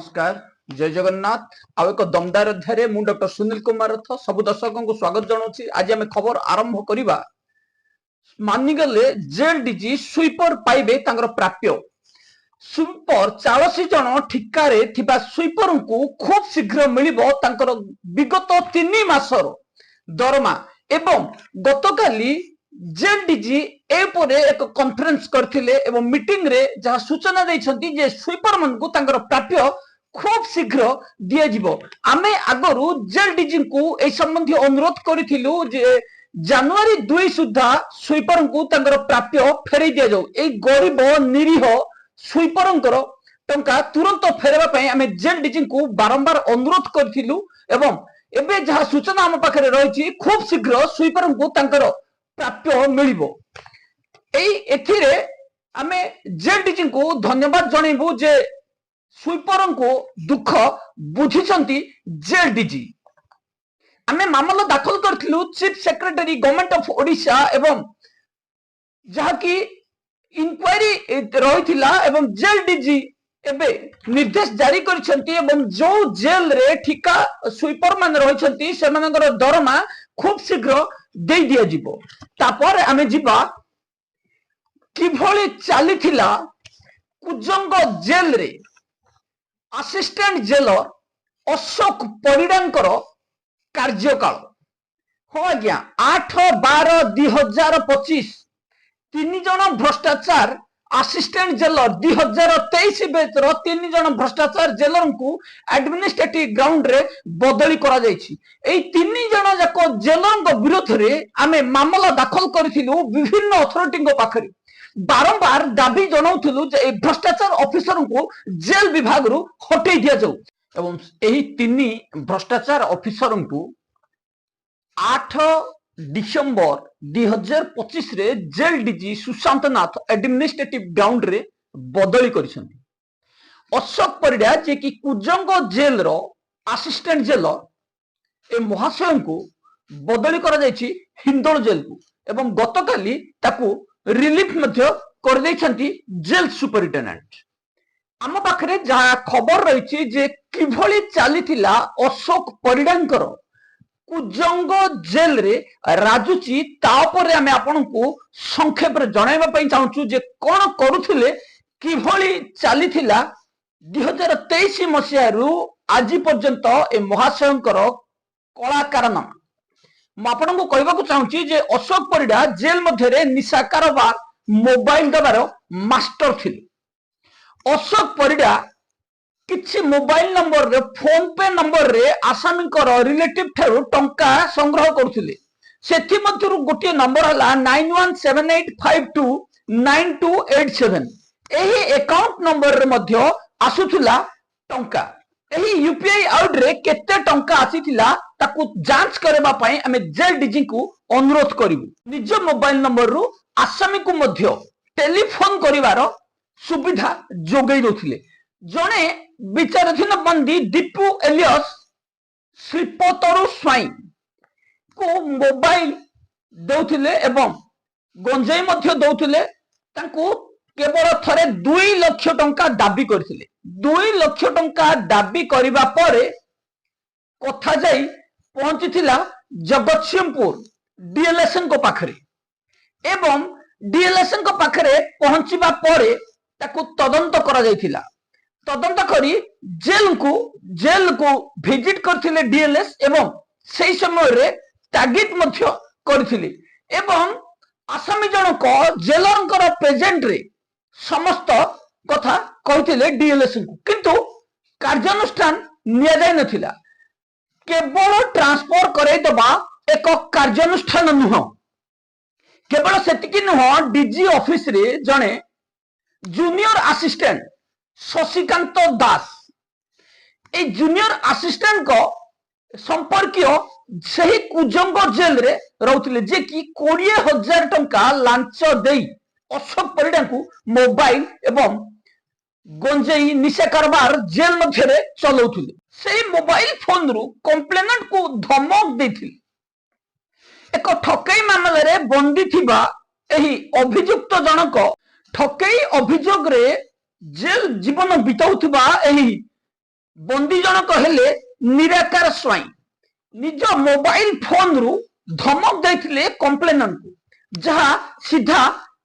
नमस्कार जय जगन्नाथ आउ एक दमदार अध्याय मु डॉक्टर सुनील कुमार रथ सब दर्शकों को स्वागत जनाऊँ। आज आम खबर आरंभ करवा मानिगले जेल डीजी स्वीपर पाइबे प्राप्य स्वीपर 40 जन ठिकारे थिबा स्वीपर को खूब शीघ्र मिलिबो तांकर विगत 3 मासर दरमा एवं गतकाली जेल डीजी एक कॉन्फ्रेंस करथिले एवं मीटिंग रे जहा सूचना दैछंती जे स्वीपर मन को तांकर प्राप्य खूब शीघ्र दिया जिवो। आमे आगरु जेल डीजी को ए संबंधी अनुरोध करिथिलु जे जनवरी 2 सुद्धा स्वीपर को तांकर प्राप्य फेरै दिया जाऊ। ए गरीब निरीह स्वीपरंकर टंका तुरंत फेरबा पई आमे जेल डीजी को बारंबार अनुरोध करथिलु एवं एबे जहा सूचना हम पाखरे रहिछि खूब शीघ्र स्वीपर को तांकर प्राप्य मिलिबो। एथिरे आमे जेल डीजी को धन्यवाद जणैबु जे स्वीपर को दुख बुझिसंती जेल डीजी। आमे मामला दाखल करथिलु chief secretary government of Odisha एवं जहा की इंक्वायरी रहिथिला एवं जेल डीजी एबे निर्देश जारी करिसंती एवं जो जेल रे ठिका स्वीपर मान रहिसंती सेमानकर दरमा खूब शीघ्र दे दिया जिवो। तापर आमे जिबा किभଳି चालिथिला कुजंग जेल रे असिस्टेंट जेलर अशोक परिडांकर कार्यकाल। हो आज्ञा 8/12/2025 3 जन भ्रष्टाचार असिस्टेंट जेलर 2023 बेचर 3 जन भ्रष्टाचार जेलर को एडमिनिस्ट्रेटिव ग्राउंड रे बदली करा जायछि। एई 3 जन जाको जेलर विरोध रे आमे मामला दाखल करिथिलु विभिन्न अथॉरिटी को पाखरे बारंबार दाबी जनाउथिलु जे ए भ्रष्टाचार ऑफिसर को जेल विभाग रु हटै दिया जाऊ एवं एही 3 भ्रष्टाचार ऑफिसर को 8 डिसेंबर 2025 रे जेल डीजी सुशांत नाथ एडमिनिस्ट्रेटिव ग्राउंड रे बदली करिसंती। अशोक परिडा जे कि कुजंग जेल रो असिस्टेंट जेलर ए महाशय को बदली करा जायछि हिंदोल जेल को एवं गतकाली ताकू रिलीफ मध्य कर दैछंती जेल सुपरिटेंडेंट। आम पाखरे जहा खबर रहिछि जे किभଳି चालिथिला अशोक परिडांकर कुजंग जेल रे राजुची तापर आमे आपन को संक्षेप रे जणाइबा पई चाहूछु जे कोन करूथिले किभଳି चालिथिला 2023 मसिया रु आज पर्यंत ए महाशयंकर कला कारनामा। म आपन को कहबा को चाहूछि जे अशोक परिडा जेल मध्य रे निशा कारोबार मोबाइल दबार मास्टर थिले। अशोक परिडा किछि मोबाइल नंबर रे फोन पे नंबर रे आसामी रिलेटिव ठारू टंका संग्रह करथिले। सेथि मध्यरु गोटे नंबर हला 9178529287। एही अकाउंट नंबर रे मध्य आसुथिला टंका। एही यूपीआई आउट रे केते टंका आसीथिला ताकू जांच करबा पई हमें जेल डीजी को अनुरोध करिवु। निज मोबाइल नंबर रु आसामी को मध्य टेलीफोन करिवार सुविधा जोगै दोथिले। जणे विचाराधीन बंदी दीपू एलियस शिल्पतरु स्वाई को मोबाइल दौथिले एवं गंजाई मध्य दौथिले। तांको केवल थरे 2 लाख टंका दाबी करथिले। 2 लाख टंका दाबी करिबा परे कथा जाई पहुंचीथिला जगतसिंहपुर डीएलएसएन को पाखरे एवं डीएलएसएन को पाखरे पहुंचीबा परे ताकू तदंत करा जायथिला। तदंत करी जेल को विजिट करथिले डीएलएस एवं सेही समय रे तागिद मध्य करथिले एवं आसामी जनक जेलरंकर प्रेजेंट रे समस्त कथा कहिथिले डीएलएस को, किंतु कार्यानुष्ठान निया जाय नथिला। केवल ट्रांसफर करे दबा एक कार्यानुष्ठान नुह। केवल सेतिकी नुह डीजी ऑफिस रे जणे जूनियर असिस्टेंट शशिकांत दास ए जूनियर असिस्टेंट को संपर्कीय सही कुजंग जेल रे रहउथिले जे कि 20,000 टंका लांच देई अशोक परिडा को मोबाइल एवं गंजेई निशा कारबार जेल मध्य रे चलौथिले। सही मोबाइल फोन रु कंप्लेनेंट को धमक देथिले। एक ठकई मामला रे बंदी थिबा एही अभियुक्त जनक ठकई अभियोग रे जेल जीवन बिताउथिबा एही बंदी जनक हेले निराकार स्वाई निज मोबाइल फोन रु धमक देथिले कंप्लेनर को जहां सीधा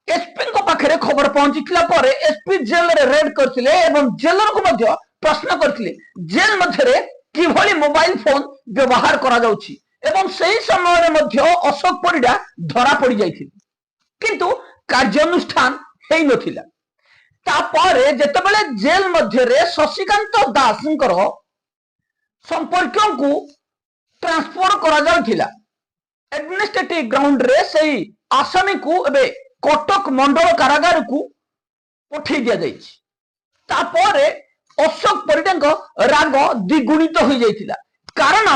एसपी को पाखरे खबर पहुंचीला पर एसपी जेल रे रेड करथिले एवं जेलर को मध्य प्रश्न करथिले जेल मध्यरे किभली मोबाइल फोन व्यवहार करा जाउछि एवं सही समय रे मध्य अशोक परिडा धरा पड़ी जाइथिले किंतु कार्यानुष्ठान हेई नथिला तापरे जेतेबेले जेल मध्यरे शशिकांत दासंकर संपर्क को ट्रांसफर करा जाउथिला एडमिनिस्ट्रेटिव ग्राउंड रे सही आसामी को एबे कटक मंडल कारागार को पठे दिया जाइछि तापरे अशोक परिडांक राग द्विगुणित हो जाइथिला कारण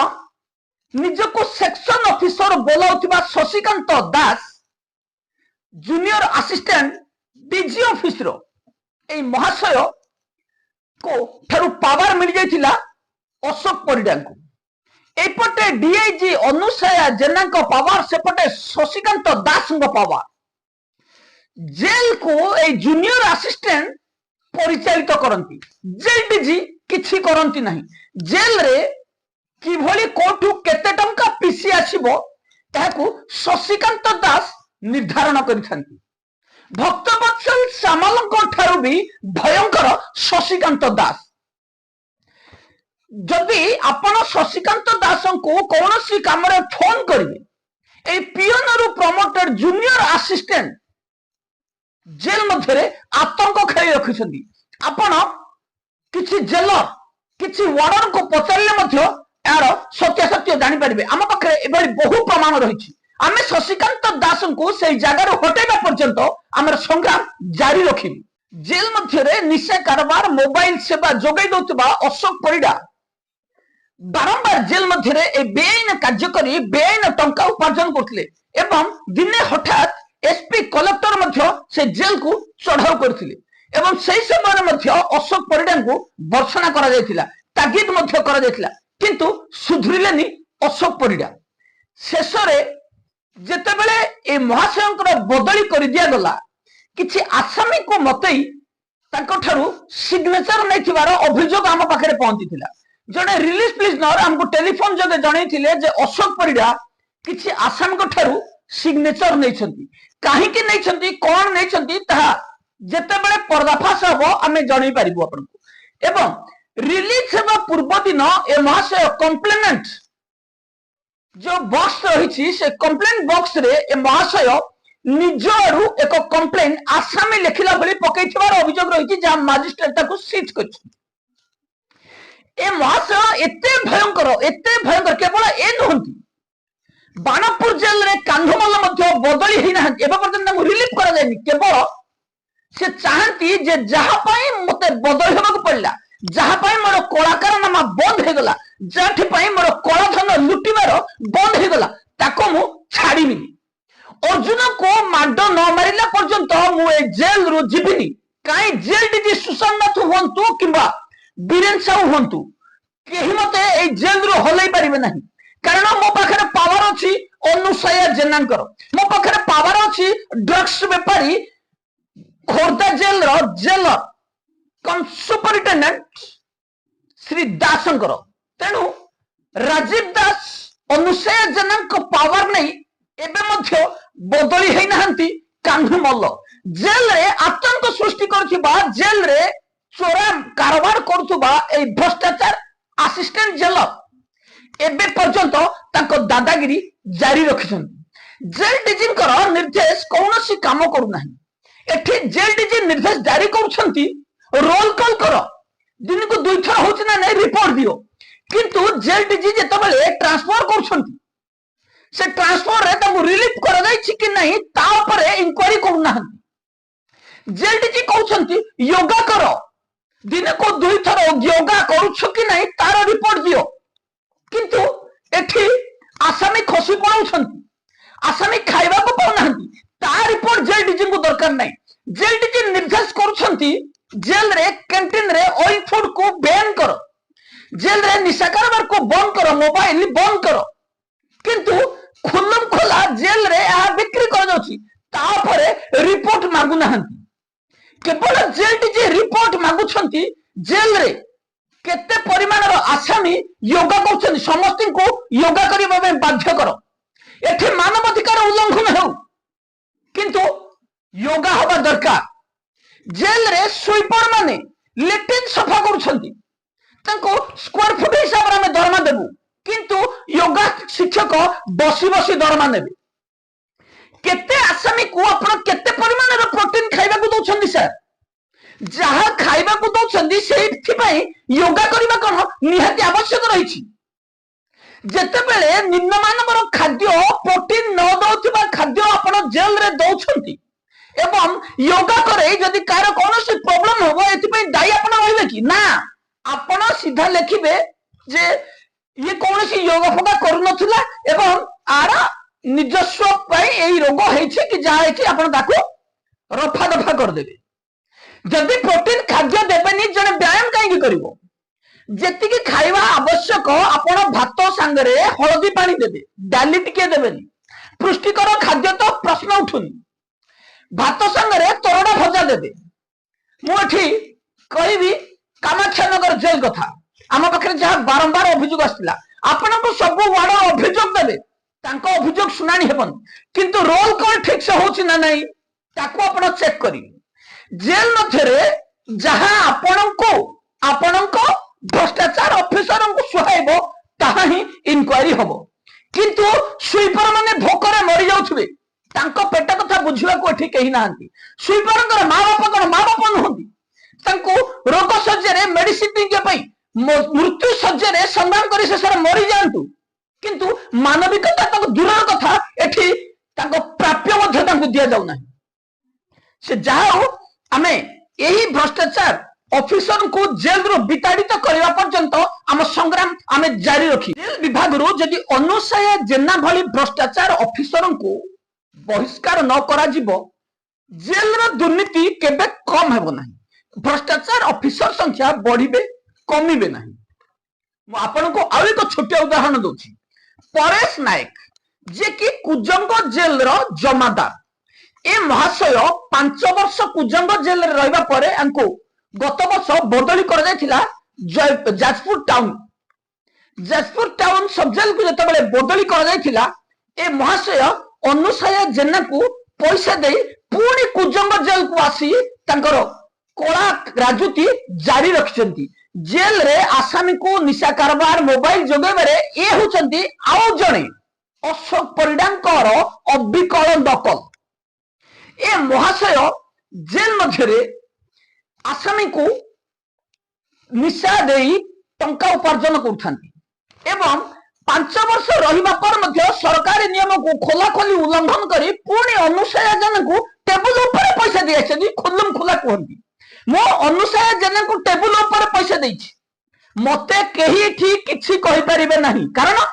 निजको section officer बोलाउथिबा Shashikant Das junior assistant DG office रो ए महाशय को थारु पावर मिल जाइथिला अशोक परिडांक एपटे डीआईजी अनुसया जेना को पावर सेपटे शशिकांत दास को पावर जेल को ए जूनियर असिस्टेंट परिचालित करंती जेल डीजी किछि करंती नहीं जेल रे किभली कोठु केते टंका पीसी आसीबो ताकू शशिकांत दास निर्धारण करिथांती भक्तवत्सल सामलଙ୍କ ठारू भी भयंकर शशिकांत दास जदि आपण शशिकांत दास को कौनसी काम रे फोन करिवे ए पियन रु प्रमोटेड जूनियर असिस्टेंट जेल मध्यरे आतंक खेली रखिछंती आपण किछि जेलर किछि वार्डन को पचारले मध्य यार सत्यासत्य जानि परिबे आम पाखरे एबे बहु प्रमाण रहिछि आमे शशिकांत दास को से जगह हटेबा पर्यंत आमर संग्राम जारी रखिबी जेल मध्यरे निशा कारबार मोबाइल सेवा जोगाई दउतबा अशोक परिडा बारंबार जेल मध्यरे ए बेआईन कार्यकरी बेआईन टंका उपार्जन करथिले एवं दिने हठात एसपी कलेक्टर मध्य से जेल को चढ़ाऊ करथिले एवं सही समय मध्य अशोक परिडा को वर्षना करा जायतिला तागिद मध्य करा जायतिला किंतु सुधरिलेनी अशोक परिडा शेषरे जेतेबेले ए महाशयंकर बदली कर दिया गला किछि आसामी को मतई तांको ठारू सिग्नेचर नै थिबार अभियोग आम पाखरे पहुंचीथिला जने रिलीज प्रिजनर हमको टेलीफोन जगे जणैथिले जे अशोक परिडा किछि आसामी को ठारू सिग्नेचर नै छंती काहे कि नै छंती कोन नै छंती ताहा जेतेबेले पर्दाफाश हबो आमे जणै परिबो आपनको एवं रिलीज हेबा पूर्व दिन ए महाशय कंप्लेनेंट जो बॉक्स रही से कंप्लेन बॉक्स रे ए महाशय निजरू एक कंप्लेन आसामी लिखिला बली पकैथिबार अभियोग रही जहां मजिस्ट्रेट ताको सीज करछि ए महाशय एते भयंकर केवल ए नहंती बाणपुर जेल रे कांधमल मध्य बदली हिना एबे पर्यंत रिलीफ करा जायनि केवल से चाहती जे जहां पाई मते बदल हेबाक पड़ला जहां पाई मोर कलाकार नामा बंद हे गला जाठी पाई मोर कला धन लुटिबार बंद हे गला ताको मु छाड़ीबिनी अर्जुन को माड न मारिला पर्यंत मु ए जेल रु जिबिनी काई जेल डीजी सुसन्नाथ होंतु किबा बीरेन साहू होंतु केही मते ए जेल रु हलै परिबे नाही कारण मो पाखरे पावर अछि अनुसया जेनांकर मो पाखरे पावर अछि ड्रग्स व्यापारी खोर्धा जेल रो जेलर कम सुपरिटेंडेंट श्री दासंकर तेणु राजीव दास अनुसया जनक पावर नहीं एबे मध्य बदली है नहंती कांधमल जेल रे आतंक सृष्टि करथिबा जेल रे चोरा कारबार करथुबा ए भ्रष्टाचार असिस्टेंट जेलर एबे पर्यंत ताको दादागिरी जारी रखिछन जेल डीजींकर निर्देश कौनसी काम करू नाही एठी जेल डीजी निर्देश जारी करूछंती रोल कॉल करो दिन को दुई थर होछि ना नहीं रिपोर्ट दियो किंतु जेल डीजी जेतबेले ट्रांसफर करछंती से ट्रांसफर रे ताको रिलीफ करा जाय छि कि नहीं ता ऊपर इंक्वायरी करू ना जेल डीजी कहउछंती योगा करो दिन को दुई थर योगा करूछ कि नहीं तार रिपोर्ट दियो किंतु एठी आसामी खसी पड़ाउछंती आसामी खाइबा को पाउ नाहंती ता रिपोर्ट जेल डीजी को दरकार नहीं जेल डीजी निर्देश करूछंती जेल रे कैंटीन रे ऑयल फूड को बैन करो जेल रे निशा कारबार को बंद करो मोबाइल बंद करो किंतु खुल्लम खोला जेल रे आ बिक्री कर जाउची तापरे रिपोर्ट मागु नाहंती केवल जेल डीजी रिपोर्ट मागु छंती जेल रे केते परिमाणर आसामी योगा करछन समस्त को योगा करबा में बाध्य करो एठी मानवाधिकार उल्लंघन हो किंतु योगा होगा दरकार जेल रे स्वीपर माने लेट्रिन सफा करूछंती तांको स्क्वायर फुट हिसाब रे हम दरमा देबु किंतु योगा शिक्षक बसी बसी दरमा नेबे केते आसामी को आपण केते परिमाणर प्रोटीन खाइबा को दउछंती सर जहा खाइबा को दउछंती सेथि पई योगा करबा कोन निहाती आवश्यक रहिछि जेते बेले निम्न मानवर खाद्य प्रोटीन न दउथिबा खाद्य आपण जेल रे दउछंती एवं योगा करे जदि कार कोनोसी प्रॉब्लम होबो एथि पई दाई आपण होइबे कि ना आपण सीधा लिखिबे जे ये कोनोसी योगा फोगा करू नथिला एवं आरा निजस्व पई एई रोग हेछि कि जाय कि आपण ताको रफा दफा कर देबे जदि प्रोटीन खाद्य देबेनी जने व्यायाम काई करिवो जेतिकी खाइबा आवश्यक आपण भात संगरे हळदी पानी देबे डाली टिके देबेनी पुष्टिकर खाद्य तो प्रश्न उठुनी भात संगरे तोरडा भजा देबे मु एठी कहिबी कामाक्षानगर जेल कथा आम पाखे जहाँ बारंबार अभियोग आसला आपण को सब वार्ड अभियोग देवे तांको अभियोग सुनानी हेबन किंतु रोल कॉल ठीक से होछि ना नहीं ताको आपण चेक करी जेल मध्यरे जहाँ आपण को भ्रष्टाचार ऑफिसर को सुहाइबो ताहा ही इंक्वायरी हबो किंतु स्वीपर माने भोकरे मरि जाउथबे तांको पेट कथा बुझिबा को ठीक कहि नांती स्वीपर माँ बाप नहंती तांको रोग सज्जरे मेडिसिन के पई मृत्यु सज्जरे संग्राम करी शेषर मरि जांतु किंतु मानविकता ताको दूरर कथा एठी ताको प्राप्य मध्य ताको दिया जाउ नाही से जाओ आमे एही भ्रष्टाचार ऑफिसर को जेल रो विताड़ित करबा पर्यंत आम संग्राम आमे जारी रखी जेल विभाग रो जदि अनुसया जेना भली भ्रष्टाचार ऑफिसर को बहिष्कार न करा जिवो जेल रो दुर्नीति केबे कम हेबो नाही भ्रष्टाचार ऑफिसर संख्या बढ़िबे कमिबे नाही मु आपन को आउ एक छोटे उदाहरण दोछि परेश नायक जे कि कुजंग जेल रो जमादार ए महाशय 5 वर्ष कुजंग जेल रे रहबा परे अंको गत वर्ष बदली कर जायथिला जाजपुर टाउन सब जेल को जते बेले बदली कर जायथिला ए महाशय अनुसया जेना को पैसा दे पूरी कुजंग जेल को आसी तांकर कोला राजूती जारी रखिछंती जेल रे आसामी को निशा कारबार मोबाइल जोगेबरे ए होचंती आउ जणे अशोक परिडांकर अबिकल दकल ए महाशय जेल मध्यरे आसामी को निशा देई टंका उपार्जन करथांती एवं 5 वर्ष रहिबा पर मध्य सरकारी नियम को खोला खोली उल्लंघन करी पूरी अनुसया जन को टेबल ऊपर पैसा दियाछंती खुल्लम खुला कहंती मो अनुसया जन को टेबल ऊपर पैसा देछि मते केही ठीक किछि कहि परिबे नाही कारण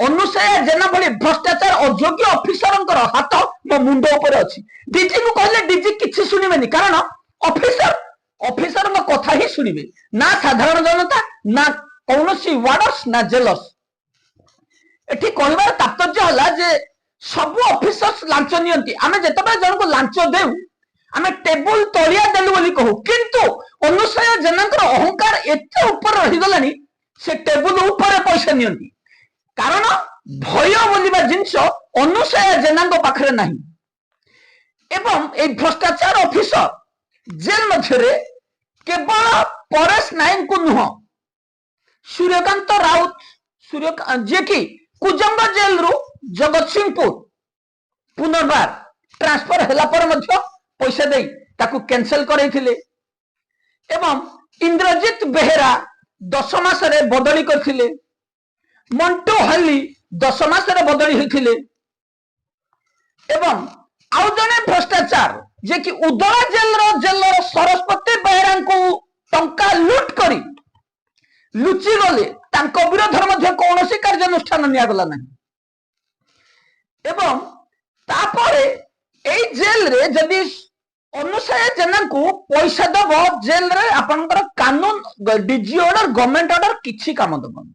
अनुसया जन भली भ्रष्टाचार अयोग्य ऑफिसरंकर हाथ मो मुंड ऊपर अछि डीजी को कहले डीजी किछि सुनिबेनी कारण ऑफिसर को कथा ही सुनिबे ना साधारण जनता ना कौनसी वार्डर्स ना जेलर्स एठी कहबार तात्पर्य हला जे सब ऑफिसर्स लांच नियंती आमे जतबे जन को लांच देउ आमे टेबल तलिया देलु बोली कहू किंतु अनुसया जनकर अहंकार एते ऊपर रहि गलानी से टेबल ऊपर पैसा नियंती कारण भय बोलिबा जिंस अनुसया जनक पाखरे नाही एवं ए भ्रष्टाचार ऑफिसर जेल मध्यरे केवल परेश नायक को नुह सूर्यकांत राउत जे कि कुजंग जेल रु जगत सिंहपुर पुनर्बार ट्रांसफर होला पर मध्य पैसा दे ताकू कैंसिल करैथिले एवं इंद्रजीत बेहेरा 10 मास रे बदली करथिले मंटू हल्ली 10 मास रे बदली होइथिले एवं आउ जने भ्रष्टाचार जे कि उदला जेलर सरस्वती बेहेरा को टंका लूट करी लुचि गले तांको विरोध मध्य कौनसी कार्यानुष्ठान निया गला नहीं एवं तापरे ए जेल रे जदि अनुसया जेना को पैसा दब जेल रे आपनकर कानून डीजी ऑर्डर गवर्नमेंट ऑर्डर किछि काम दबन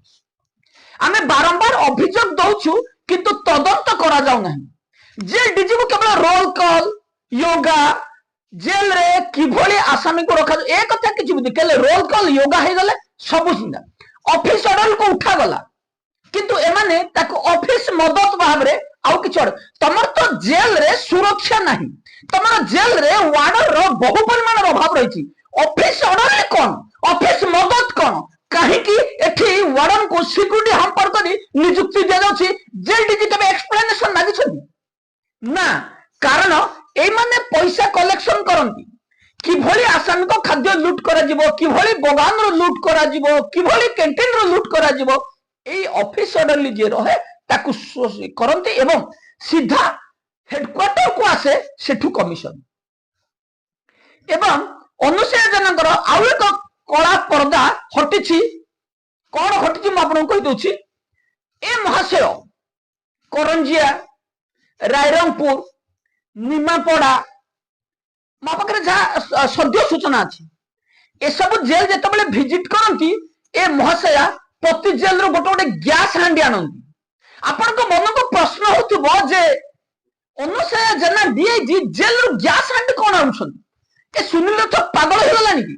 आमे बारंबार अभियोग दउछु किंतु तदंत करा जाउ नहीं जेल डीजी को केवल रोल कॉल योगा जेल रे किभली आसामी को रखा ए कथा किछि बुद्धि केले रोल कॉल योगा हे गले सब चिंता ऑफिस ऑर्डर को उठा गला किंतु एमाने ताको ऑफिस मदत भाव रे आउ कि छोड़ तमर तो जेल रे सुरक्षा नहीं तमर जेल रे वार्डर रो बहु परिमाण रो अभाव रही ऑफिस ऑर्डर रे कौन ऑफिस मदद कौन कहीं कि एठी वार्डन को सिक्योरिटी हमपर करी नियुक्ति दिया जाउछि जेल डीजी तबे एक्सप्लेनेशन मागी छथि ना कारण ए माने पैसा कलेक्शन करंती किभली आसामी को खाद्य लूट करा जिवो किभली बगान रो लूट करा जिवो किभली कैंटीन रो लूट करा जिवो ए ऑफिस ऑर्डरली जे रहे ताकू करंती एवं सीधा हेडक्वार्टर को आसे सेठू कमिशन एवं अनुसूया जनकर आउ एक कला पर्दा हटिछि कौन हटिछि मैं आपको कहि दउछि ए महाशय करंजिया रायरंगपुर निमापड़ा मो पाखे जहाँ सद्य सूचना अच्छी ए सब जेल जिते भिजिट करती ए महाशया प्रति जेल रो गोटे गोटे गैस हांडी आनती आपण मन को प्रश्न हो जे अनुसूया जेना डीआईजी जेल रो गैस हांडी कौन आनुछन ए सुनिले तो पागल हो गलानी कि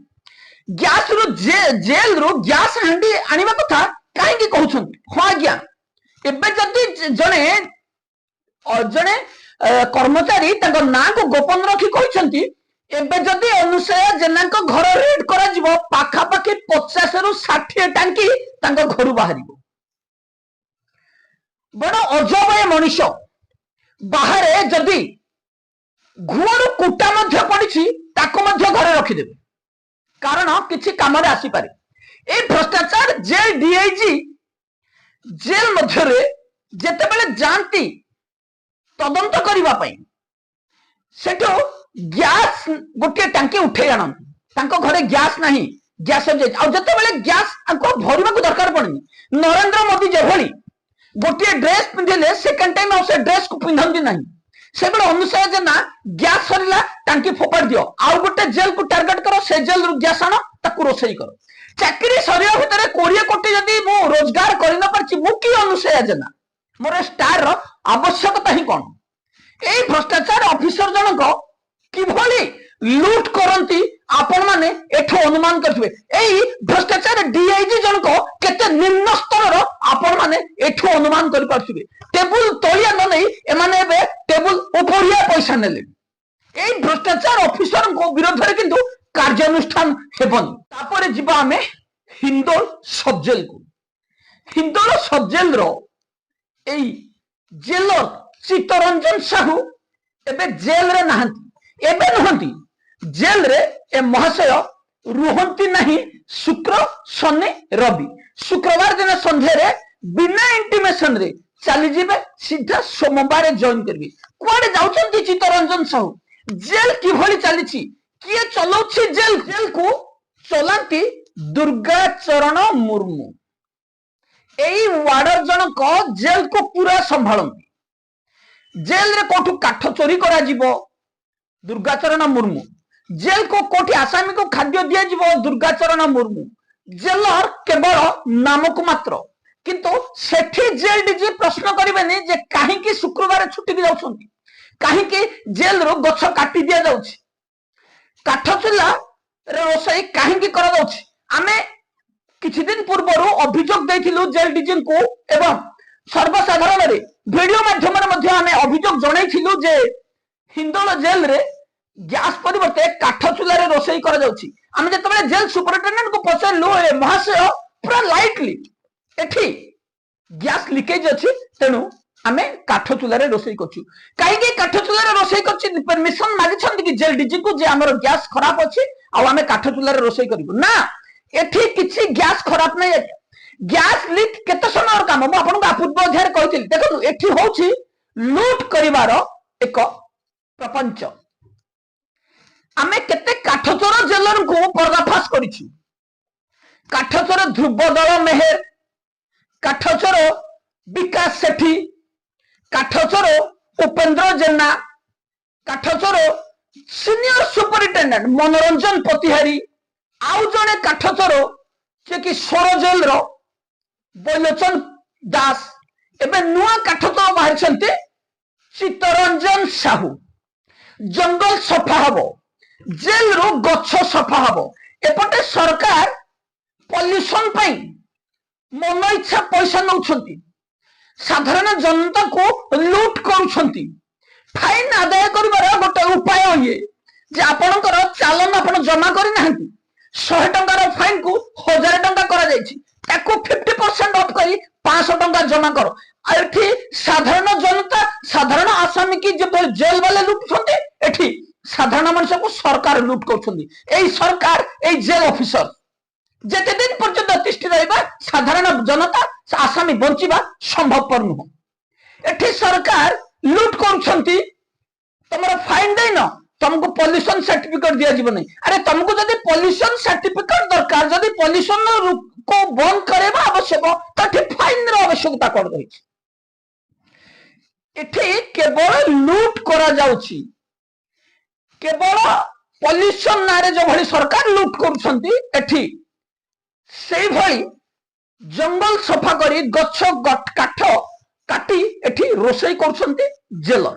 गैस रो जेल रो गैस हांडी आनिबा कथा काहे कहउछन हां आज्ञा एबे जदी जने जने कर्मचारी तांको ना को गोपन रखी कहउछंती एबे जदी अनुसूया जेना को घर रेड करा जिवो पाखा पाखी 50 रु 60 टांकी तांको घर बाहरिबो बड़ अजब ए मनुष्य बाहरे जदी घुआरू कुटा मध्य पड़ी ताको मध्य घरे रखिदेबे कारण किछि काम रे आसी पारे ए भ्रष्टाचार जेल डीआईजी जेल मध्य रे जेतेबेले जानती तदंत करबा पई सेठो गैस गोटे टांकी उठे आनन तांको घरे गैस नहीं गैस जे आ जेतेबेले गैस आको भरबा को दरकार पड़नी नरेंद्र मोदी जे भली गोटे ड्रेस पिंधिले सेकंड टाइम आ से ड्रेस को पिंधंदी नहीं से बड़ अनुसार जे ना गैस सरिला टांकी फोपाड़ दियो आ गोटे जेल को टारगेट करो से जेल रु गैस आनो ताकू रोसई करो चाकरी सरिया भितरे 20 कोटी जदी मु रोजगार करि न परछि मु की अनुसार जेना मोर स्टार रो आवश्यकता ही कौन ए भ्रष्टाचार ऑफिसर जनक किभली लूट करंती आपण माने एठो अनुमान करथिबे एई भ्रष्टाचार डीआईजी जनक केते निम्न स्तर रो आपण माने एठो अनुमान करि पारथिबे टेबुल तोलिया न नै एमाने बे टेबुल उपरिया पैसा नेले एई भ्रष्टाचार ऑफिसर को विरोध रे किंतु कार्यानुष्ठान हेबन तापरे जिबा हमें हिंदोल सब जेल को हिंदोल सब जेल रो एई जेलर चित्तरंजन साहू एबे जेल रे नहंती एबे नहंती जेल रे ए महाशय रुहंती नहीं शुक्र शनि रवि शुक्रवार दिन संध्या रे बिना इंटिमेशन रे चली जिबे सीधा सोमवार जॉइन करबे कुआडे जाउछंती चित्तरंजन साहू जेल किभली चलीछि किए चलौछि जेल जेल को चलांती दुर्गा चरण मुर्मू एई वार्डर जनक जेल को पूरा संभालती जेल रे कोठू काठ चोरी करा जिवो दुर्गाचरण मुर्मू जेल को कोठी आसामी को खाद्य दिया जिवो दुर्गाचरण मुर्मू जेलर केवल नाम को मात्र किंतु सेठी जेल डीजी प्रश्न करिवेनी जे काहे की शुक्रवार छुट्टी भी जाउछंती काहे की जेल रो गछ काटी दिया जाउछि काठ चुला रे रोसई काहे की करा जाउछि आमे किछि दिन पूर्व अभियोग देथिलु जेल डीजी को एवं सर्वसाधारण रे वीडियो माध्यम रे आमे अभियोग जणाइथिलु जे हिंदोल जेल रे गैस परिवर्ते काठ चुला रे रोसई करा जाउछि आमे जतबे जेल सुपरिटेंडेंट को पचारलु ए महाशय पूरा लाइटली एठी गैस लीकेज अछि तेनु आमे काठ चुला रे रोसई करछु काहे के काठ चुला रे रोसई करछि परमिशन मागि छथि कि जेल डीजी को जे हमर गैस खराब अछि आ आमे काठ चुला रे रोसई करिबु ना एठी किछि गैस खराब नै गैस लीक केते समय काम मु आपन को पूर्व अध्याय कहिथिल देखु एठी होछि लूट करिवार एक प्रपंच आमे केते काठचोर जेलर को पर्दाफाश करिछि काठचोर ध्रुवदल मेहर काठचोर विकास सेठी काठचोर उपेंद्र जेना काठचोर सीनियर सुपरिटेंडेंट मनोरंजन पतिहारी आउ जने काठचोर जे कि सोर जेल रो बलोचन दास एबे नुआ काठचोर बाहर छन्ते चित्तरंजन साहू जंगल सफा हबो जेल रो गच्छ सफा हबो एपटे सरकार पॉल्यूशन पाई मन इच्छा पैसा नौछंती साधारण जनता को लूट करुछंती फाइन आदाय करिवार गोटे उपाय ये जे आपणकर चालन आपण जमा करि नाहंती 100 टंकार फाइन को 1000 टंका करा जायछि ताको 50% ऑफ करी 500 टंका जमा करो एठी साधारण जनता साधारण आसामी की जब जेल वाले लुटछंती एठी साधारण मनुष्य को सरकार लूट करछंती एई सरकार एई जेल ऑफिसर जेते दिन पर्यंत तिष्ठि रहबा साधारण जनता आसामी बंचिबा संभवपर नुह एठी सरकार लूट करछंती तमरा फाइन देन तुमको पॉल्यूशन सर्टिफिकेट दिया जीवन नहीं अरे तुमको जदि पॉल्यूशन सर्टिफिकेट दरकार जदि पॉल्यूशन को बंद करेबा आवश्यक तो फाइन रो आवश्यकता कर रही एठी केवल लूट करा जाउची केवल पॉल्यूशन नारे जो भली सरकार लूट करूछंती एठी सेई भली जंगल सफा करी गछ काठ काटी एठी रोसई करूछंती जेलर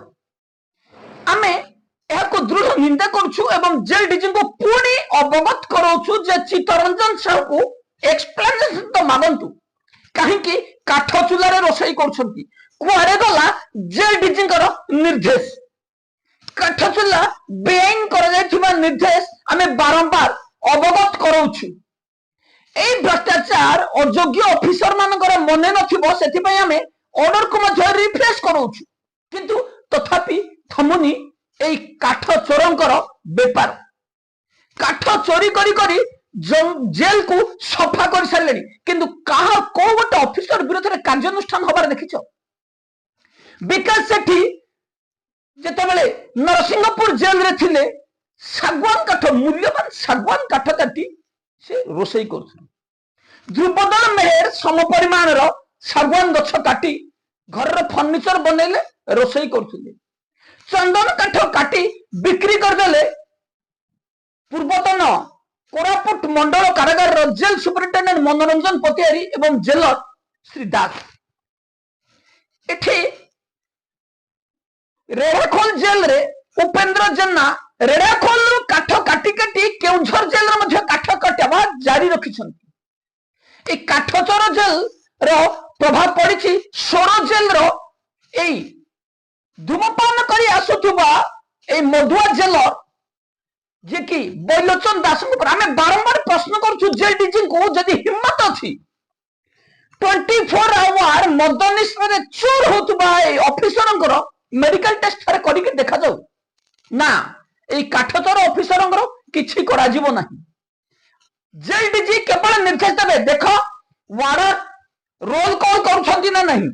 आमे को दृढ़ निंदा करूछु एवं जेल डीजी को पुणी अवगत कराउछु जे चित्तरंजन साहू को एक्सप्लेनेशन तो मागंतु कहीं की काठ चूल्हा रोसई करूछंती कुआरे गला जेल डीजी निर्देश काठ चूल्हा बेआईन करा जायथिबा निर्देश आमे बारंबार अवगत कराउछु ए भ्रष्टाचार अयोग्य ऑफिसर मानकर मने नथिबो सेथि पय आमे ऑर्डर को मध्य रिफ्रेश कराउछु किंतु तथापि थमुनी এই কাঠ চোরଙ୍କର বেপার কাঠ চोरी करी करी जेल को सफा कर सारे किंतु कहा को गोटे ऑफिसर विरोध में कार्यानुष्ठान हबार देखिछ विकास सेठी जेतेबेले नरसिंहपुर जेल रे थिले सागवान काठ मूल्यवान सागवान काठ काटी से रोसई कर ध्रुपदल मेहर सम परिमाण सागवान गछ काटी घर फर्निचर बनैले रोसई करथिले चंदन काठ काटी बिक्री करदेले पूर्वतन कोरापुट मंडल कारागार जेल सुपरिटेंडेंट मनोरंजन पतियारी एवं जेलर श्री दास एठी रेड़ाखोल जेल रे उपेंद्र जेना रेड़ाखोल काठ काटी काटी केउझर जेल रे मध्य काठ काटवा जारी रखिछंती ए काठचोर जेल रो प्रभाव पड़िछि सोरो जेल रो एई धूमपान करी आसुथुबा ए मधुआ जेलर जे कि बैलोचन दास आमे बारंबार प्रश्न करछु जेल डीजी को जदि हिम्मत अछि 24 आवर मदनिस रे चोर होतबा ए ऑफिसरंकर मेडिकल टेस्ट थरे करी के देखा जाऊ ना ए काठचोर ऑफिसरंकर किछि करा जीवो नाही जेल डीजी केवल निर्देश देबे देखो वार्डर रोल कॉल करूछंती ना नहीं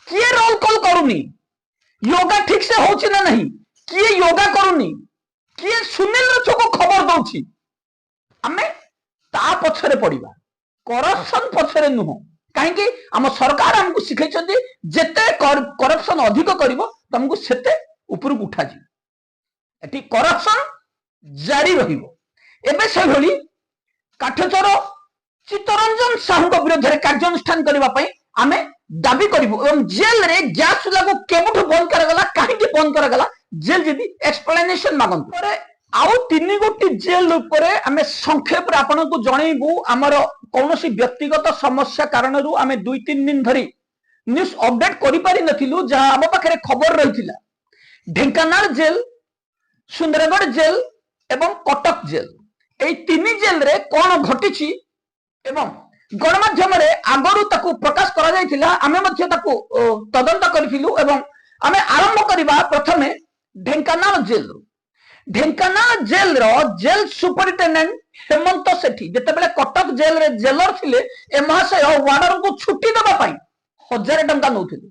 किए रोल कॉल करूनी योगा ठीक से होची ना नहीं किए योगा करूनी किए सुनील रचो को खबर दउछि आमे ता पछरे पड़िबा करप्शन पछरे नुह काहे कि हम सरकार हमको सिखैछंती जेते करप्शन अधिक करिवो तुमको सेते ऊपर उठा जी एटी करप्शन जारी रहिबो एबे से भली काठचोर चित्तरंजन साहू को विरोध रे कार्यानुष्ठान करबा पई आमे दाबी करिबो एवं जेल रे गैस चूल्हा को केमठो बंद करगला काहे के बंद करगला जेल जदी एक्सप्लेनेशन मागंतु परे आउ तीन गोटी जेल ऊपरे आमे संक्षेप रे आपन को जणैबू हमर कोनोसी व्यक्तिगत समस्या कारणरू आमे 2-3 दिन धरी न्यूज अपडेट करि पारि नथिलु जहा हम पाखरे खबर रहिथिला ढेंकानाल जेल सुंदरगढ़ जेल एवं कटक जेल ए तीन जेल रे कोन घटिछि एवं गणमाध्यम आगरू ताकू प्रकाश करा जायथिला आमे मध्य ताकू तदंत करिथिलु एवं आमे आरंभ करिबा प्रथमे ढेंकानाल जेल रो जेल सुपरिटेंडेंट हेमंत सेठी जेतेबेले कटक जेल रे जेलर थिले ए महाशय वार्डर को छुट्टी देबा पई 1000 टंका नउथिले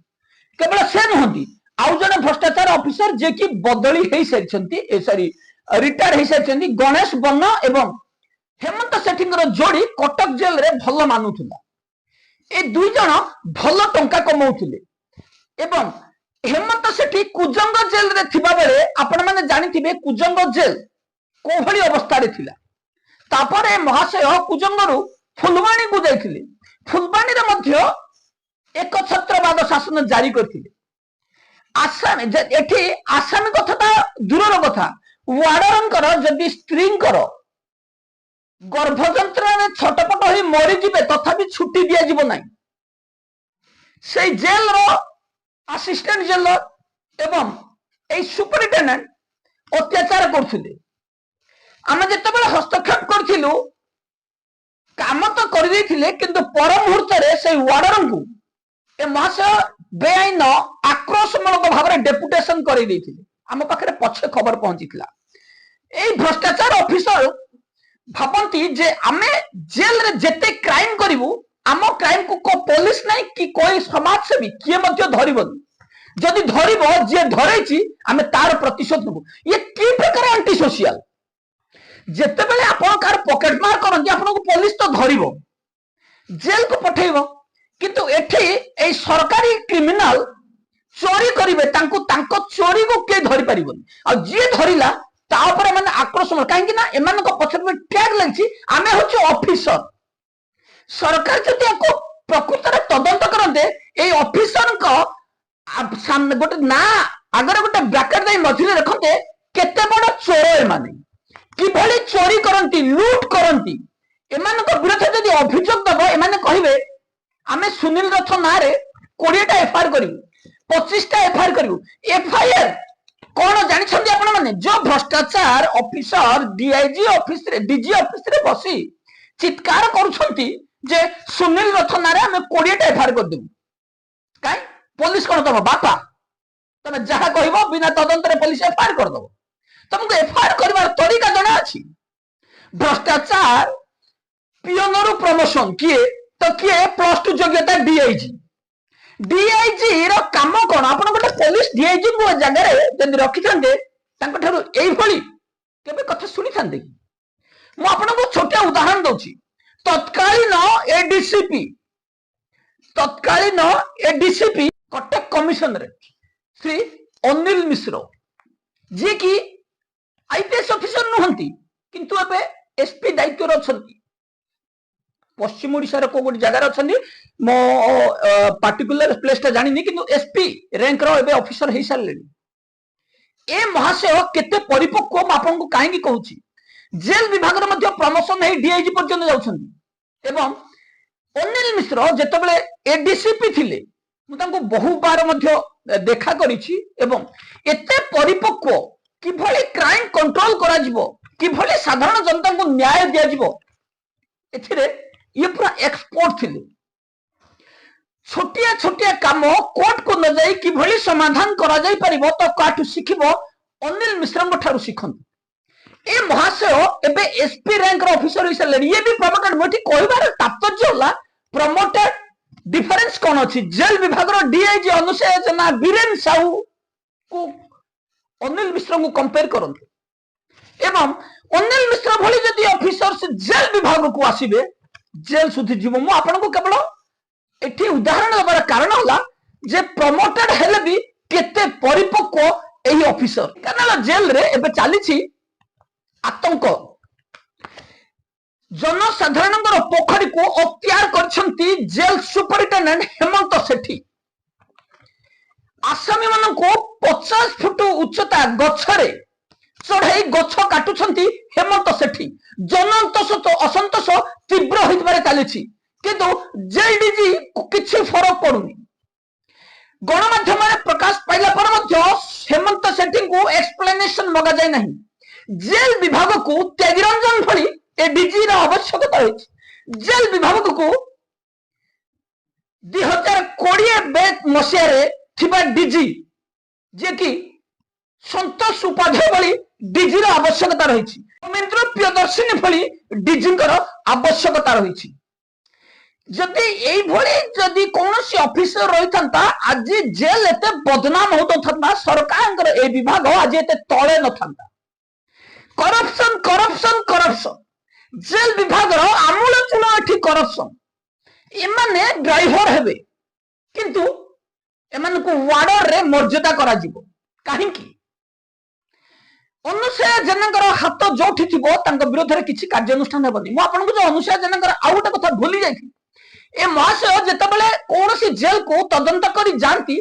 केवल से नहंती आउ जने भ्रष्टाचार ऑफिसर जे कि बदली हेई सारिछंती ए सॉरी रिटायर हेई सारिछंती गणेश बन्न एवं हेमंत सेठींगर जोड़ी कटक जेल रे भल मानुथिला ए दुई जण भल टंका कमाउथिले एवं हेमंत सेठी कुजंग जेल रे थिबा बेले आपण माने जानिथिबे कुजंग जेल कोभली अवस्था रे थिला तापरे महाशय कुजंगरु फुलवाणी को जाइथिले फुलवाणी रे मध्य एक छत्रवाद शासन जारी करथिले आसाम एठी आसामी कथा दूरर कथा वार्डरंकर जदि स्त्रींकर गर्भजंत्र छटपट हो मरीजे तथापि छुट्टी दि जाव ना से जेल असिस्टेंट जेलर एवं ए सुपरिटेडेंट अत्याचार करथिले आम जिते हस्तक्षेप करूँ काम तो कर किंतु पर मुहूर्त से वार्डर को ए महाशय बेआईन आक्रोशमूलक भाव में डेपुटेशन कर आम पाखे पछे खबर पहुंची ए भ्रष्टाचार ऑफिसर भावती जे आमे जेल रे जेते क्राइम करिवु आम क्राइम को पुलिस नहीं कि कोई समाजसेवी किए मध्य धरिबन जदि धरिबो जे धरैछि आमे तार प्रतिशोध नबु ये की प्रकार एंटी सोशल जेते बेले आपण कार पॉकेट मार करंती आपण को पुलिस तो धरिबो जेल को पठेइबो किंतु एठी ए सरकारी क्रिमिनल चोरी करिवे तांको तांको चोरी को के धरि परिबन आ जे धरिला तापर माने आक्रोश कहीं ना एमान पछर टैग लगी आमे हूँ ऑफिसर सरकार जदि प्रकृत तदंत करते ये ऑफिसर गोटे ना आगर गोटे ब्रैकेट दे मझे देखते केते बड़ चोर एमाने किभली चोरी करती लूट करती एमान विरोध जदि अभियोग दब एमाने कहिबे आमे सुनील रथ ना 20टा एफआईआर करू 25टा एफआईआर करू एफआईआर कौन जानते आपण माने जो भ्रष्टाचार ऑफिसर डीआईजी ऑफिस रे डीजी ऑफिस रे बसी चित्कार करूछंती जे सुनील रथ नारे हमें 20टा एफआईआर कर देबु काई पुलिस कोन तब बापा तमे जहा कहबो बिना तदंत रे पुलिस एफआईआर कर दबो तुमको एफआईआर करबार तरीका जणा अछि भ्रष्टाचार पियोनरु प्रमोशन किए तो किए +2 योग्यता डीआईजी डीआईजी रो काम कोन आपण गोटे पुलिस डीआईजी को जगह रे जंदी रखि थांदे तांको ठारो एई भली केबे कथा सुनि थांदे कि मु आपण को छोटा उदाहरण दउछि तत्कालीन एडीसीपी कटक कमिशन रे श्री अनिल मिश्र जे कि आईपीएस ऑफिसर नुहंती किंतु एबे एसपी दायित्व रे अछंती पश्चिम ओडिशा रो को गोटे जगह रे अछंती मो पार्टिकुलर प्लेस ता जानि नि किंतु एसपी रैंक रो एबे ऑफिसर हे सारलेनी ए महाशय केते परिपक्व म आपन को काहे की कहूची जेल विभाग रो मध्य प्रमोशन हे डीआईजी पर्यंत जाउछंती एवं अनिल मिश्र जेते बेले एडीसीपी थिले मु तांको बहु बार मध्य देखा करिछि एवं एते परिपक्व किभली क्राइम कंट्रोल करा जिवो किभली साधारण जनता को न्याय दिया जिवो एथिरे ये पूरा एक्सपर्ट थिले छोटिया छोटिया काम कोर्ट को न जाई किभली समाधान करा जाई परिबो तो काटु शिखिबो अनिल मिश्र ठारू शिखंत ए महाशय एबे एसपी रैंक रो ऑफिसर हिसाब ये भी प्रमोटेड मोटी कहबार तात्पर्य होला प्रमोटेड डिफरेंस कोन अछि जेल विभाग रो डीआईजी अनुसार जना वीरेन साहू को अनिल मिश्र को कंपेयर करंत एवं अनिल मिश्र भली जदि ऑफिसर से जेल विभाग को आसीबे जेल सुधी जीव मु आपन को केवल एठी उदाहरण देबार कारण होला जे प्रमोटेड हेले भी केते परिपक्व एही ऑफिसर कारण जेल रे एबे चाली छी आतंक जनसाधारण पोखरी को अख्तियार करछंती जेल सुपरिटेंडेंट हेमंत सेठी आसामी मान को 50 फुट उच्चता गछरे चढ़ाई गछ काटुछंती हेमंत सेठी जनंतोष असंतोष तीव्र होइबारे चलीछि किंतु जेडीजी किछि फरक पड़ुनी गणमाध्यम प्रकाश पाइला पर मध्य हेमंत सेठी को एक्सप्लेनेशन मगा जाय नहीं जेल विभाग को त्यागरंजन भली एडीजी रा आवश्यकता है जेल विभाग को 2020 मसीह थिबा डीजी जे कि संतोष उपाध्याय भली डीजी रा आवश्यकता रही रमेंद्र प्रियदर्शिनी भली डीजी आवश्यकता रही जदि एई भली जदि कोनोसी ऑफिसर रही था आज जेल एते बदनाम होतो था सरकार ए विभाग आज एते तळे न था करप्शन करप्शन करप्शन जेल विभाग रो आमूल चूल एठी करप्शन एमाने ड्राइवर हेबे किंतु एमान को वार्डर रे मर्यादा करा जिवो काहे की अनुसया जनकर हाथ जोठी थिबो तांका विरोध रे किछि कार्यानुष्ठान हेबनी मु आपन को जो अनुसया जनकर आ गोटे कथा भूली जाइथि ए महाशय जेतेबेले कोनोसी जेल को तदंत करी जानती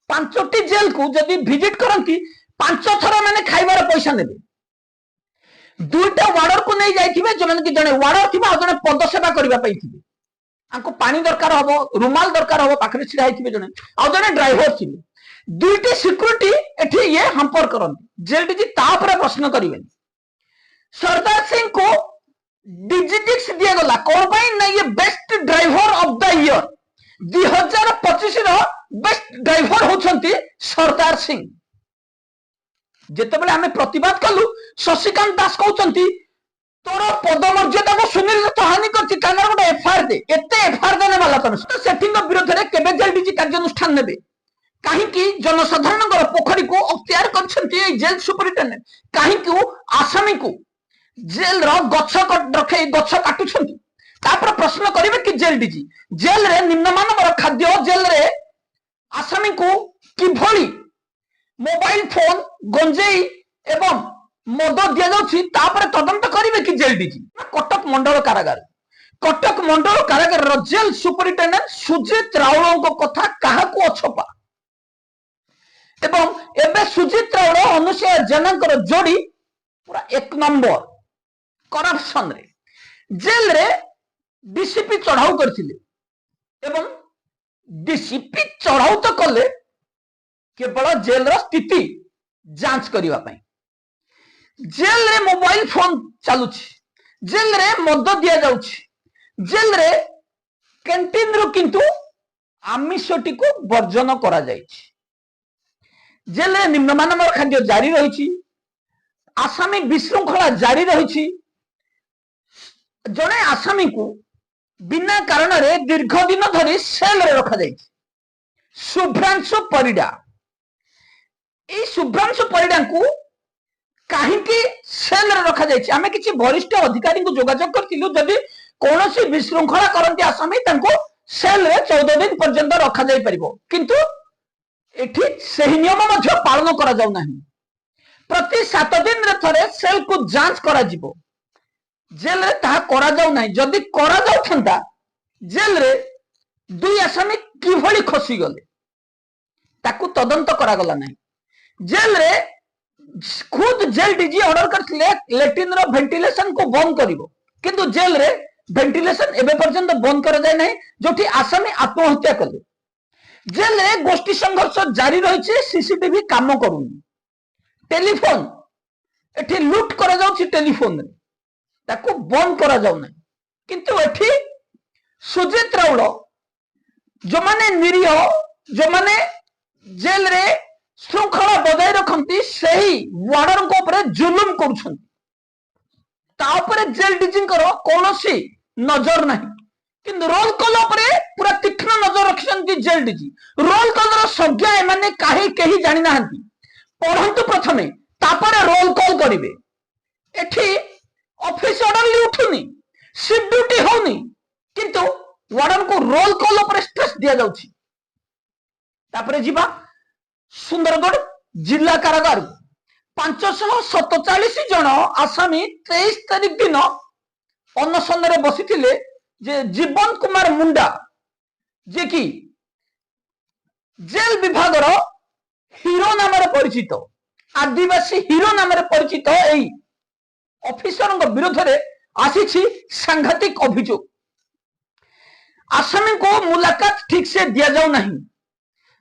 5टी जेल को जदि विजिट करंती 5 थरा माने खाइबार पैसा नेबे दुईटा वार्डर को नहीं जाइथिबे जने कि जने वार्डर थिबा आ जने पद सेवा करबा पई थिबे आंको पानी दरकार हबो रुमाल दरकार हबो पाखरे छिड़ा हिथिबे जने आ जने ड्राइवर थिबे दुईटी सिक्योरिटी एठी ये हमपर करंती जेल डीजी ता पर प्रश्न करिवे सरदार सिंह को डिजिटिक्स दिया गला कोन पई ना ये best driver of the year 2025 रो बेस्ट ड्राइवर होछंती सरदार सिंह जेतेबेले हमें प्रतिवाद कलु शशिकांत दास कहउचंती तोर पदमर्यादा को सुनील तो हानि करछि कानर गोटे एफआईआर दे एते एफआईआर देने वाला तमे तो सेटिंग विरोध रे केबे जेल डीजी कार्यानुष्ठान नेबे काहे कि जनसाधारण पोखरी को अख्तियार करछंती ए जेल सुपरिटेंडेंट काहे कि आसामी को जेल रो गछ रखे गछ काटुछंती तापर प्रश्न करिवे कि जेल डीजी जेल रे निम्नमानवर खाद्य जेल रे आसामी को किभली मोबाइल फोन गंजेई एवं मद दिया जाउछि तापर तदंत करिवे कि जेल डीजी कटक मंडल कारागार रो जेल सुपरिटेंडेंट सुजित राउल को कथा काहा को अछपा एवं एबे सुजित राउल अनुसया जनकर जोड़ी पूरा एक नंबर करप्शन रे जेल रे डीसीपी चढ़ाऊ करथिले एवं डीसीपी चढ़ाऊ तो कले केवल जेल रो स्थिति जांच करिवा पई जेल रे मोबाइल फोन चालुछि जेल रे मद दिया जाउछि जेल रे कैंटीन रो किंतु आमिषटी को वर्जन करा जाइछि जेल रे निम्नमानवर खाद्य जारी रहिछि आसामी विशृंखला जारी रहिछि जने आसामी को बिना कारण रे दीर्घ दिन धरी सेल रे रखा जाइछि शुभ्रांशु परिडा ए शुभ्रांशु परिडा को काहे सेल रे रखा जाइछि आमे किछि वरिष्ठ अधिकारी को जोगाजोग करथिलु जदि कोनोसी विशृंखला करंती आसामी तांको सेल रे 14 दिन पर्यंत रखा जाई परिबो किंतु एठी सही नियम मध्ये पालन करा जाउ नाही प्रति 7 दिन रे थरे सेल को जांच करा जिवो जेल रे ता करा जाउ नाही जदि करा जाउ थंता जेल रे दुई आसामी किभली खसी गले ताकू तदंत करा गला नाही जेल रे खुद जेल डीजी ऑर्डर करथिले लेटिन रो वेंटिलेशन को बंद करिवो किंतु जेल रे वेंटिलेशन एबे पर्यंत बंद करा जाय नाही जोठी आसामी आत्महत्या कले जेल रे गोष्ठी संघर्ष जारी रहिছে सीसीटीवी काम करूनी टेलीफोन एठी लूट करा जाउछि टेलीफोन रे ताको बंद करा जाउ नाही किंतु एठी सुजित राउल जो माने निरीह जो माने जेल रे श्रृंखला बजाय रखती सही वार्डर को ऊपर जुलुम करुछंती ता ऊपर जेल डीजी कौनसी नजर नहीं किंतु रोल कॉल ऊपर पूरा तीक्ष्ण नजर रखिसंती जेल डीजी रोल कॉल रो संज्ञा एमाने काहे केही जानि नाहंती पढंतु प्रथमे तापर रोल कॉल करिवे एठी ऑफिस ऑर्डरली उठुनी शिफ्ट ड्यूटी होनी किंतु वार्डन को रोल कॉल ऊपर स्ट्रेस दिया जाउछि तापर जिबा सुंदरगढ़ जिला कारागार 547 जन आसामी 23 तारीख दिन अनशन रे बसी जे जीवन कुमार मुंडा जे कि जेल विभाग हीरो नाम परिचित आदिवासी हीरो नाम परिचित एई ऑफिसर विरोध में आसी सांघातिक अभियोग आसामी को मुलाकात ठीक से दिया जाऊ नहीं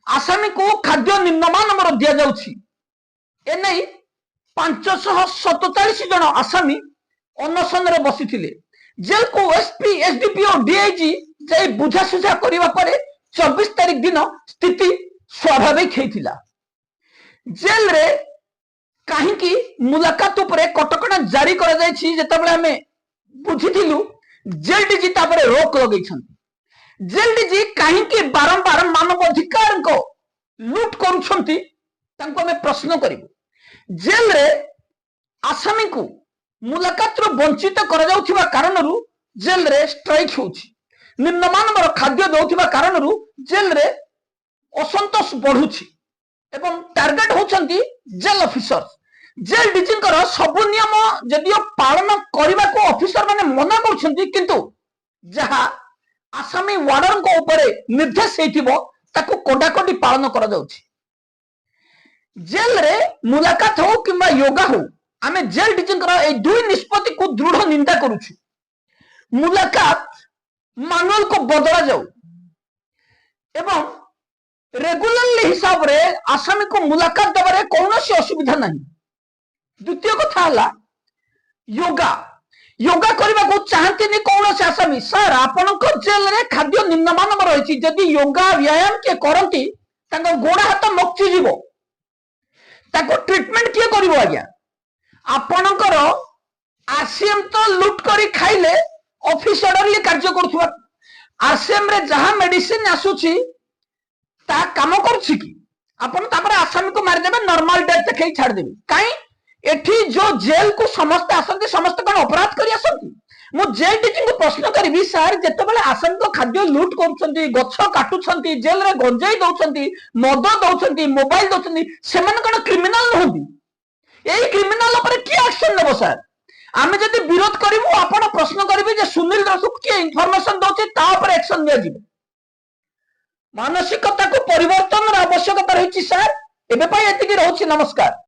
आसामी को खाद्य निम्नमान दि जाउछि एने 547 जन आसामी अनशन रे बसी जेल को एसपी एसडीपीओ डीआईजी जाई बुझासुझा करिवा परे 24 तारीख दिन स्थिति स्वाभाविक हेतिला जेल रे काहे कि मुलाकात उपरे कटकणा जारी करा जायछि जेतबेले हमें बुझिथिलु जेल डीजी तापरे रोक लगैछन्ति जेल डीजी काहे कि बारंबार मानव अधिकार को लूट करूछन्ति तांको हमें प्रश्न करिबु जेल रे आसामी को मुलाकात रो वंचित करा जाउथिबा कारणरू जेल रे स्ट्राइक होछि निम्नमानवर खाद्य दउथिबा कारणरू जेल रे असंतोष बढ़ुछि एवं टार्गेट होछन्ति जेल ऑफिसर जेल डीजींकर सब नियम जदियो पालन करबा को ऑफिसर माने मना करछन्ति किंतु जहा आसामी वार्डर को ऊपर निर्देश हेतिबो ताको कोडाकोडी पालन करा जाउछि जेल रे मुलाकात हो किंबा योगा हो आमे जेल डीजी ए दुई निष्पत्ति को दृढ़ निंदा करुछु। मुलाकात मानुअल को बदला जाऊ एवं रेगुलरली हिसाब रे आसामी को मुलाकात देवारे कौनसी असुविधा नहीं। द्वितीय कथा हला योगा योगा करने को चाहते नहीं कौन से आसामी सर आपण जेल रे खाद्य निम्नमान रही जदि योगा व्यायाम किए करती गोड़ हाथ मक्ची जीव ट्रीटमेंट किए कर आज्ञा आपणकर आरसीएम तो लुट करी खाइले ऑफिस ऑर्डरली कार्य कर आरसीएम रे जहां मेडिसिन आसुची ता काम करछि कि आपण तापर आसामी को मार देबे नॉर्मल डेथ देखे छाड़ देबे काई एठी जो जेल को समस्त आसंती समस्त कौन अपराध करी आसंती मु जेल डीजी को प्रश्न करी सर जेते बेले आसामी को खाद्य लूट करूछंती गछ काटुछंती जेल रे गंजाई दउछंती मद दउछंती मोबाइल दउछंती सेमन कोन क्रिमिनल नहंती एई क्रिमिनल ऊपर की एक्शन लेबो सर आमे जदि विरोध करिवो आपण प्रश्न करिवे जे सुनील रसूक के इंफॉर्मेशन दउछे ता ऊपर एक्शन लिया जिवो मानसिकता को परिवर्तन आवश्यकता रही सर एबे पई एतिकी रहउछि। नमस्कार।